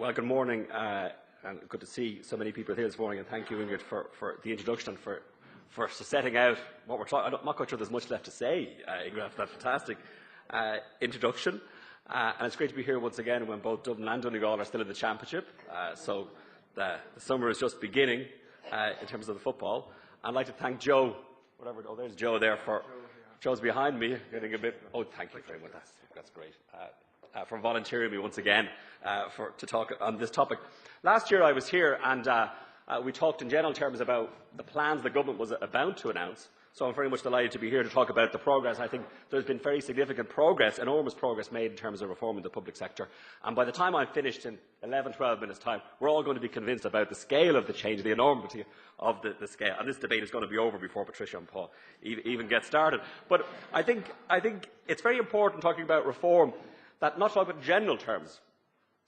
Well, good morning, and good to see so many people here this morning, and thank you, Ingrid, for the introduction and for setting out what we're talking. I'm not quite sure there's much left to say, Ingrid, after that fantastic introduction. And it's great to be here once again when both Dublin and Donegal are still in the championship. So the summer is just beginning in terms of the football. I'd like to thank Joe, there's Joe there Joe's behind me, getting a bit. Oh, thank you very much. That's great. For volunteering me once again to talk on this topic. Last year I was here and we talked in general terms about the plans the government was about to announce. So I'm very much delighted to be here to talk about the progress. I think there's been very significant progress, enormous progress made in terms of reforming the public sector. And by the time I'm finished in 11, 12 minutes' time, we're all going to be convinced about the scale of the change, the enormity of the scale. And this debate is going to be over before Patricia and Paul even get started. But I think it's very important talking about reform that not talk about general terms.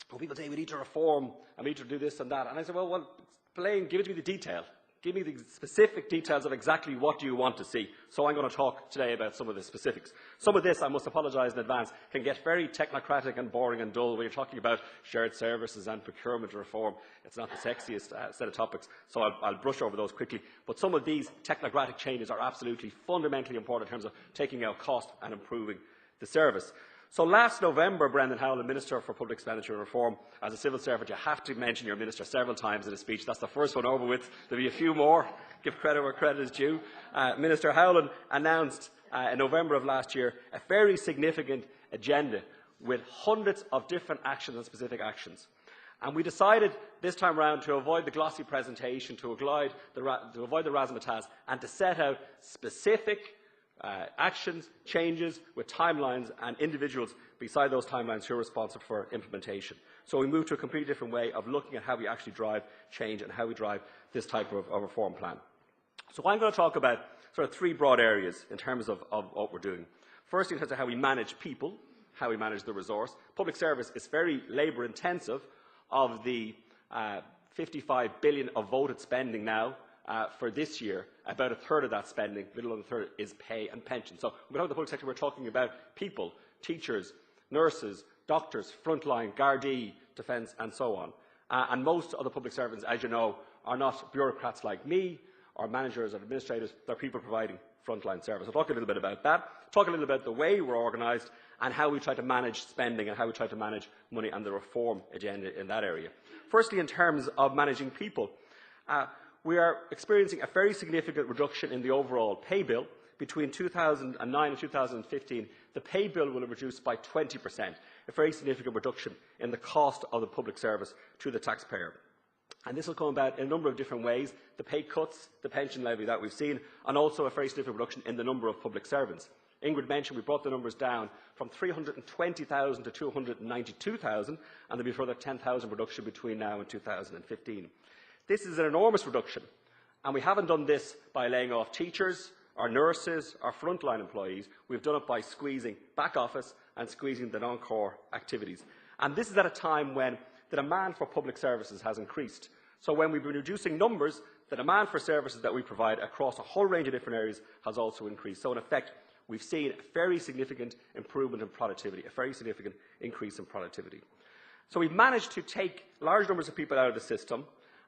When people say we need to reform and we need to do this and that, and I say, well, Blaine, give it to me the detail. Give me the specific details of exactly what you want to see. So I'm going to talk today about some of the specifics. Some of this, I must apologise in advance, can get very technocratic and boring and dull when you're talking about shared services and procurement reform. It's not the sexiest set of topics, so I'll brush over those quickly. But some of these technocratic changes are absolutely fundamentally important in terms of taking out cost and improving the service. So last November, Brendan Howell, the Minister for Public Expenditure and Reform, as a civil servant, you have to mention your minister several times in a speech. That's the first one over with. There'll be a few more. Give credit where credit is due. Minister Howell announced in November of last year a very significant agenda with hundreds of different actions and specific actions. And we decided this time round to avoid the glossy presentation, to avoid the razzmatazz, and to set out specific actions, changes with timelines and individuals beside those timelines who are responsible for implementation. So we moved to a completely different way of looking at how we actually drive change and how we drive this type of reform plan. So I'm going to talk about sort of three broad areas in terms of what we're doing. Firstly, in terms of how we manage people, how we manage the resource. Public service is very labour intensive. Of the 55 billion of voted spending now, for this year, about a third of that spending, a little under a third, is pay and pension. So when we talk about the public sector, we're talking about people, teachers, nurses, doctors, frontline, Gardaí, defence and so on. And most of the public servants, as you know, are not bureaucrats like me or managers or administrators. They're people providing frontline service. I'll talk a little bit about that, talk a little bit about the way we're organised and how we try to manage spending and how we try to manage money and the reform agenda in that area. Firstly, in terms of managing people, we are experiencing a very significant reduction in the overall pay bill. Between 2009 and 2015, the pay bill will have reduced by 20%, a very significant reduction in the cost of the public service to the taxpayer. And this will come about in a number of different ways: the pay cuts, the pension levy that we've seen, and also a very significant reduction in the number of public servants. Ingrid mentioned we brought the numbers down from 320,000 to 292,000, and there will be a further 10,000 reduction between now and 2015. This is an enormous reduction, and we haven't done this by laying off teachers, or nurses, or frontline employees. We've done it by squeezing back office and squeezing the non-core activities. And this is at a time when the demand for public services has increased. So when we've been reducing numbers, the demand for services that we provide across a whole range of different areas has also increased. So in effect, we've seen a very significant improvement in productivity, a very significant increase in productivity. So we've managed to take large numbers of people out of the system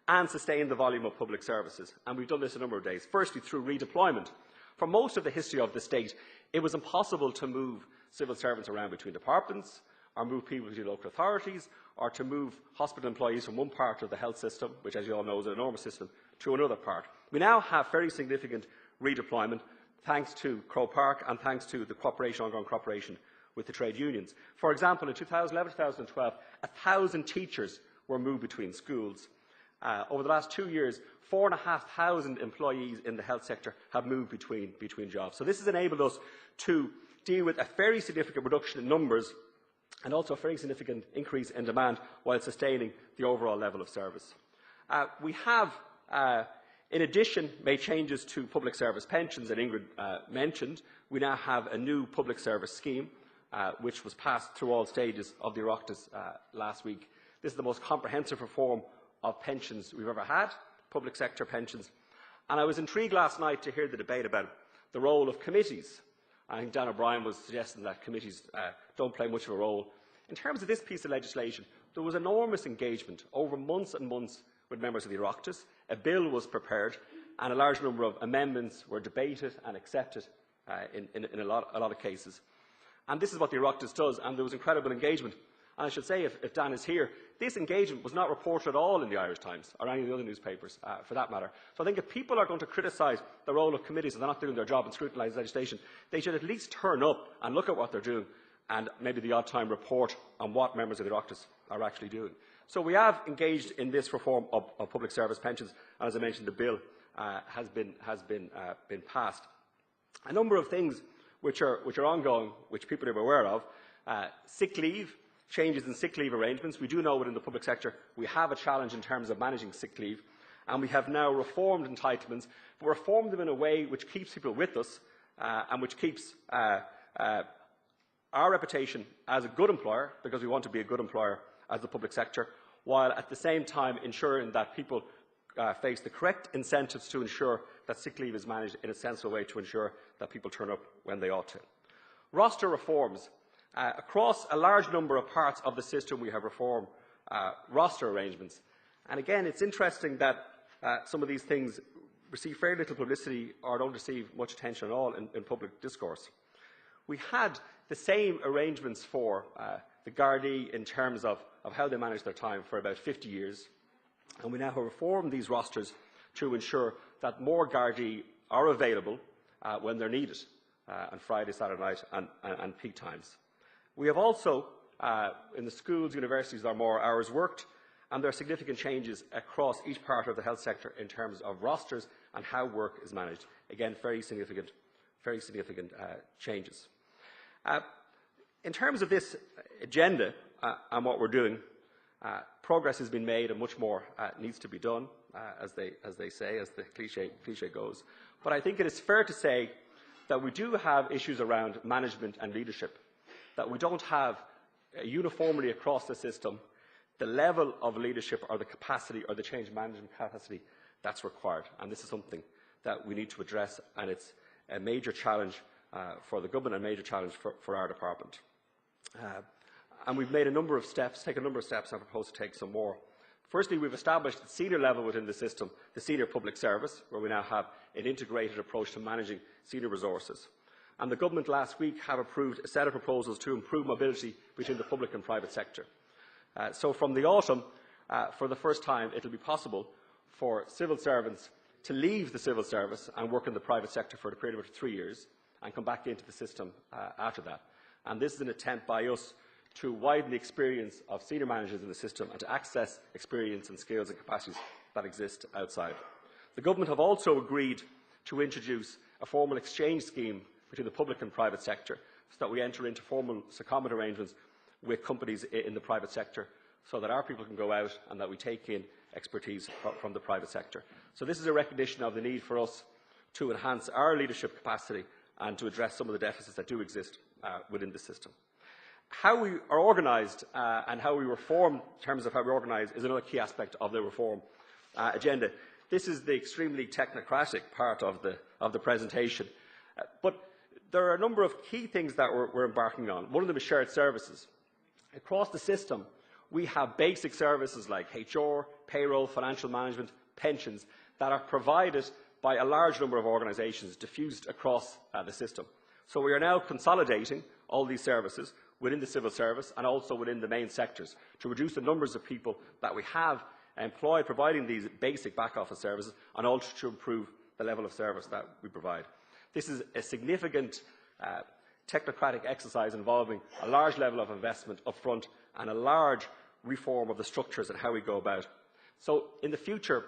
and sustain the volume of public services. And we've done this a number of days. Firstly, through redeployment. For most of the history of the state, it was impossible to move civil servants around between departments, or move people to local authorities, or to move hospital employees from one part of the health system, which, as you all know, is an enormous system, to another part. We now have very significant redeployment, thanks to Croke Park and thanks to the ongoing cooperation with the trade unions. For example, in 2011-2012, 1,000 teachers were moved between schools. Over the last 2 years, 4,500 employees in the health sector have moved between jobs. So this has enabled us to deal with a very significant reduction in numbers and also a very significant increase in demand while sustaining the overall level of service. We have, in addition, made changes to public service pensions that Ingrid mentioned. We now have a new public service scheme which was passed through all stages of the Oireachtas last week. This is the most comprehensive reform of pensions we've ever had, public sector pensions. And I was intrigued last night to hear the debate about the role of committees. I think Dan O'Brien was suggesting that committees don't play much of a role In terms of this piece of legislation, there was enormous engagement over months and months with members of the Oireachtas. A bill was prepared and a large number of amendments were debated and accepted in a lot of cases. And this is what the Oireachtas does, and there was incredible engagement. And I should say, if Dan is here, this engagement was not reported at all in the Irish Times or any of the other newspapers, for that matter. So I think if people are going to criticise the role of committees and they're not doing their job and scrutinise legislation, they should at least turn up and look at what they're doing and maybe the odd time report on what members of the Oireachtas are actually doing. So we have engaged in this reform of public service pensions, and as I mentioned, the bill has been passed. A number of things which are ongoing, which people are aware of: sick leave, changes in sick leave arrangements. We do know within the public sector we have a challenge in terms of managing sick leave, and we have now reformed entitlements, but reformed them in a way which keeps people with us and which keeps our reputation as a good employer, because we want to be a good employer as the public sector, while at the same time ensuring that people face the correct incentives to ensure that sick leave is managed in a sensible way to ensure that people turn up when they ought to. Roster reforms. Across a large number of parts of the system we have reformed roster arrangements. And again, it's interesting that some of these things receive very little publicity or don't receive much attention at all in public discourse. We had the same arrangements for the Gardaí in terms of how they manage their time for about 50 years. And we now have reformed these rosters to ensure that more Gardaí are available when they're needed on Friday, Saturday night and peak times. We have also, in the schools, universities, there are more hours worked, and there are significant changes across each part of the health sector in terms of rosters and how work is managed. Again, very significant changes. In terms of this agenda and what we're doing, progress has been made and much more needs to be done, as they say, as the cliche goes. But I think it is fair to say that we do have issues around management and leadership, that we don't have uniformly across the system the level of leadership or the capacity or the change management capacity that's required. And this is something that we need to address, and it's a major challenge for the government and a major challenge for our department. And we've made a number of steps, taken a number of steps, and I propose to take some more. Firstly, we've established at senior level within the system the senior public service, where we now have an integrated approach to managing senior resources. And the government last week have approved a set of proposals to improve mobility between the public and private sector. So from the autumn, for the first time, it will be possible for civil servants to leave the civil service and work in the private sector for a period of 3 years and come back into the system after that. And this is an attempt by us to widen the experience of senior managers in the system and to access experience and skills and capacities that exist outside. The government have also agreed to introduce a formal exchange scheme between the public and private sector, so that we enter into formal secondment arrangements with companies in the private sector, so that our people can go out and that we take in expertise from the private sector. So this is a recognition of the need for us to enhance our leadership capacity and to address some of the deficits that do exist within the system. How we are organised and how we reform in terms of how we organise is another key aspect of the reform agenda. This is the extremely technocratic part of the presentation. But there are a number of key things that we're embarking on. One of them is shared services. Across the system, we have basic services like HR, payroll, financial management, pensions that are provided by a large number of organisations diffused across the system. So we are now consolidating all these services within the civil service and also within the main sectors to reduce the numbers of people that we have employed providing these basic back office services, and also to improve the level of service that we provide. This is a significant technocratic exercise involving a large level of investment up front and a large reform of the structures and how we go about. So in the future,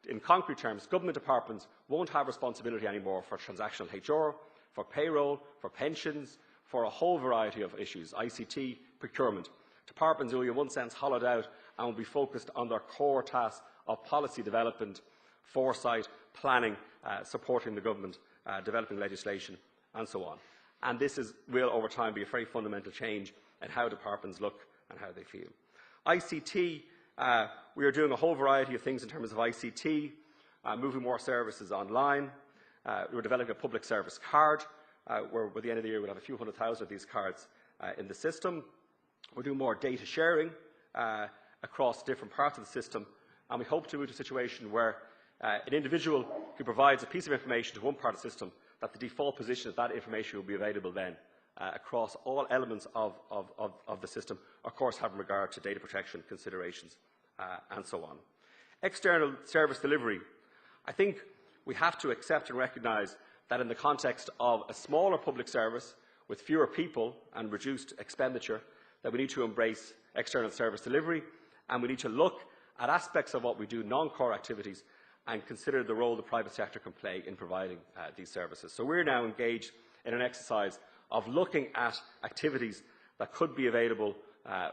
in concrete terms, government departments won't have responsibility anymore for transactional HR, for payroll, for pensions, for a whole variety of issues, ICT, procurement. Departments will, in one sense, hollowed out and will be focused on their core tasks of policy development, foresight, planning, supporting the government, developing legislation, and so on. And this will, over time, be a very fundamental change in how departments look and how they feel. ICT, we are doing a whole variety of things in terms of ICT, moving more services online. We're developing a public service card, where by the end of the year we'll have a few 100,000 of these cards in the system. We're doing more data sharing across different parts of the system, and we hope to move to a situation where an individual who provides a piece of information to one part of the system, that the default position of that information will be available then across all elements of the system, of course having regard to data protection considerations and so on. External service delivery. I think we have to accept and recognise that in the context of a smaller public service with fewer people and reduced expenditure, that we need to embrace external service delivery, and we need to look at aspects of what we do, non-core activities, and consider the role the private sector can play in providing these services. So we're now engaged in an exercise of looking at activities that could be available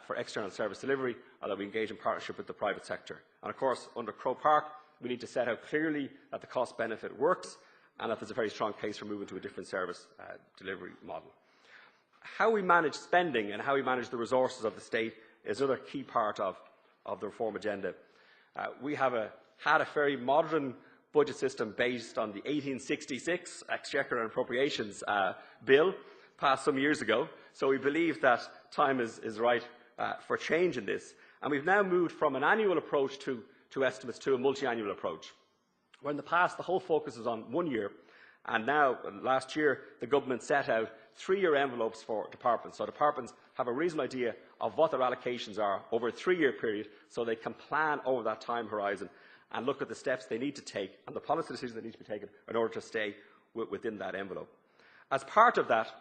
for external service delivery, or that we engage in partnership with the private sector. And of course, under Croke Park, we need to set out clearly that the cost-benefit works and that there's a very strong case for moving to a different service delivery model. How we manage spending and how we manage the resources of the state is another key part of the reform agenda. We have had a very modern budget system based on the 1866 Exchequer and Appropriations Bill, passed some years ago, so we believe that time is right for change in this. And we've now moved from an annual approach to estimates to a multi-annual approach, where in the past the whole focus was on 1 year, and now, last year, the government set out 3-year envelopes for departments. So departments have a reasonable idea of what their allocations are over a 3-year period, so they can plan over that time horizon and look at the steps they need to take and the policy decisions that need to be taken in order to stay within that envelope. As part of that,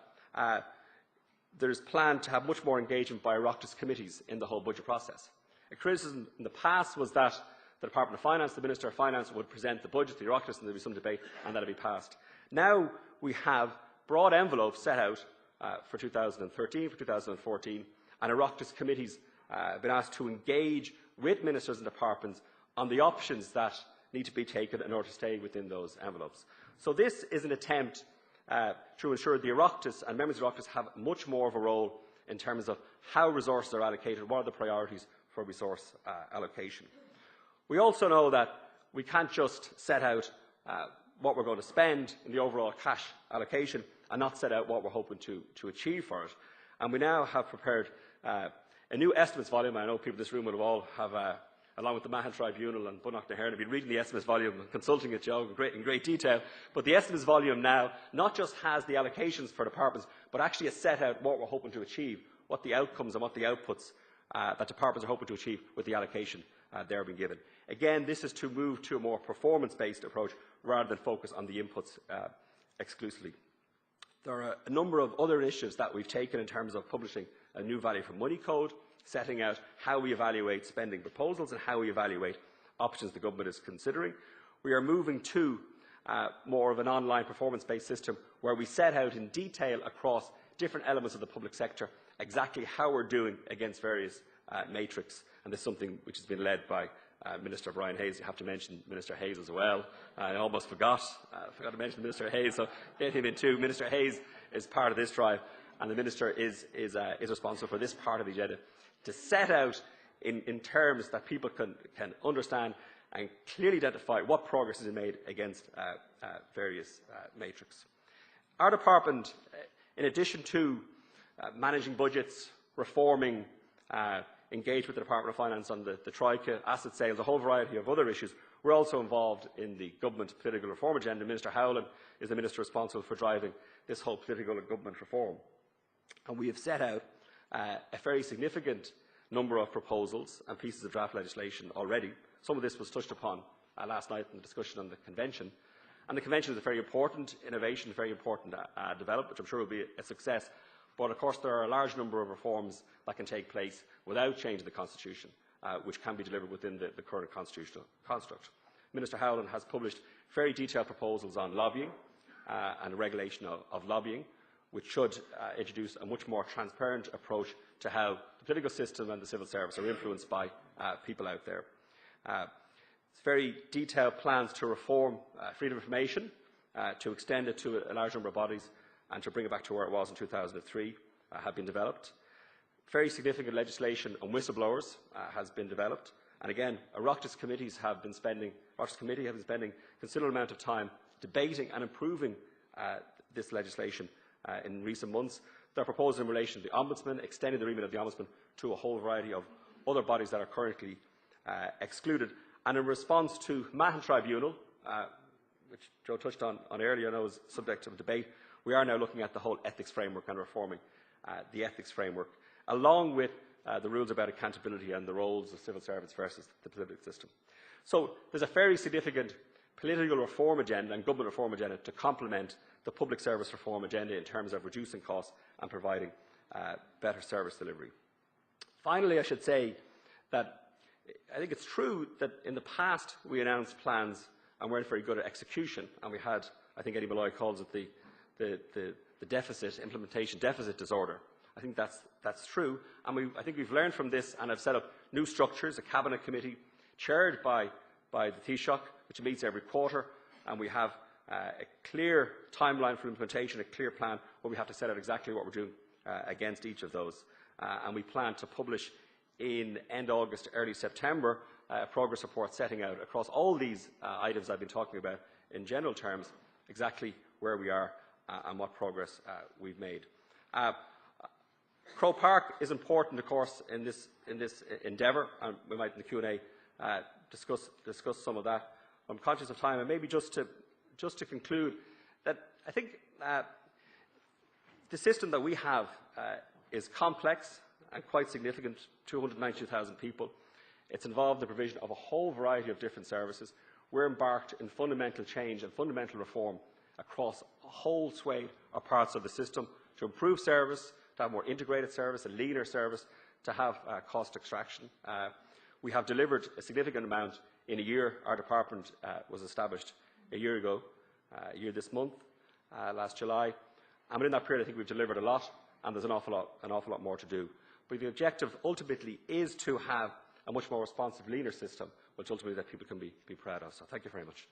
there is planned to have much more engagement by Oireachtas committees in the whole budget process. A criticism in the past was that the Department of Finance, the Minister of Finance, would present the budget to the Oireachtas and there would be some debate and that would be passed. Now we have broad envelopes set out for 2013, for 2014, and Oireachtas committees have been asked to engage with ministers and departments on the options that need to be taken in order to stay within those envelopes. So this is an attempt to ensure the Oireachtas and members of the Oireachtas have much more of a role in terms of how resources are allocated, what are the priorities for resource allocation. We also know that we can't just set out what we're going to spend in the overall cash allocation and not set out what we're hoping to achieve for it. And we now have prepared a new estimates volume. I know people in this room will all have, along with the Mahon Tribunal and Bunnock na Herne, been reading the estimates volume and consulting it, Joe, in great detail. But the estimates volume now not just has the allocations for departments, but actually has set out what we're hoping to achieve, what the outcomes and what the outputs that departments are hoping to achieve with the allocation they're being given. Again, this is to move to a more performance-based approach rather than focus on the inputs exclusively. There are a number of other initiatives that we've taken in terms of publishing a new value for money code, setting out how we evaluate spending proposals and how we evaluate options the government is considering. We are moving to more of an online performance-based system where we set out in detail across different elements of the public sector exactly how we're doing against various matrix, and this is something which has been led by Minister Brian Hayes. You have to mention Minister Hayes as well. I almost forgot to mention Minister Hayes, so get him in too. Minister Hayes is part of this drive, and the Minister is responsible for this part of the agenda to set out in terms that people can understand and clearly identify what progress has been made against various matrix. Our department, in addition to managing budgets, reforming, engage with the Department of Finance on the Troika, asset sales, a whole variety of other issues. We're also involved in the government political reform agenda. Minister Howland is the Minister responsible for driving this whole political and government reform. And we have set out a very significant number of proposals and pieces of draft legislation already. Some of this was touched upon last night in the discussion on the Convention. And the Convention is a very important innovation, a very important development, which I'm sure will be a success. But of course there are a large number of reforms that can take place without changing the Constitution, which can be delivered within the current constitutional construct. Minister Howland has published very detailed proposals on lobbying and regulation of lobbying, which should introduce a much more transparent approach to how the political system and the civil service are influenced by people out there. Very detailed plans to reform freedom of information, to extend it to a large number of bodies, and to bring it back to where it was in 2003 have been developed. Very significant legislation on whistleblowers has been developed. And again, Oireachtas committees have been spending, a considerable amount of time debating and improving this legislation in recent months. There are proposals in relation to the Ombudsman, extending the remit of the Ombudsman to a whole variety of other bodies that are currently excluded. And in response to Mahon Tribunal, which Joe touched on earlier and I was subject of debate, we are now looking at the whole ethics framework and reforming the ethics framework, along with the rules about accountability and the roles of civil servants versus the political system. So there's a very significant political reform agenda and government reform agenda to complement the public service reform agenda in terms of reducing costs and providing better service delivery. Finally, I should say that I think it's true that in the past we announced plans and weren't very good at execution, and we had, I think Eddie Malloy calls it the deficit, implementation deficit disorder. I think that's true, and I think we've learned from this and have set up new structures, a cabinet committee chaired by the Taoiseach, which meets every quarter, and we have a clear timeline for implementation, a clear plan where we have to set out exactly what we're doing against each of those. And we plan to publish in end August, early September, a progress report setting out across all these items I've been talking about in general terms exactly where we are and what progress we've made. Croke Park is important, of course, in this endeavour, and we might in the Q&A discuss some of that. I'm conscious of time, and maybe just to conclude that I think the system that we have is complex and quite significant, 292,000 people. It's involved in the provision of a whole variety of different services. We're embarked in fundamental change and fundamental reform across a whole swathe of parts of the system to improve service, to have more integrated service, a leaner service, to have cost extraction. We have delivered a significant amount in a year. Our department was established a year ago, this month, last July. And within that period, I think we've delivered a lot, and there's an awful lot more to do. But the objective ultimately is to have a much more responsive, leaner system, which ultimately that people can be proud of. So thank you very much.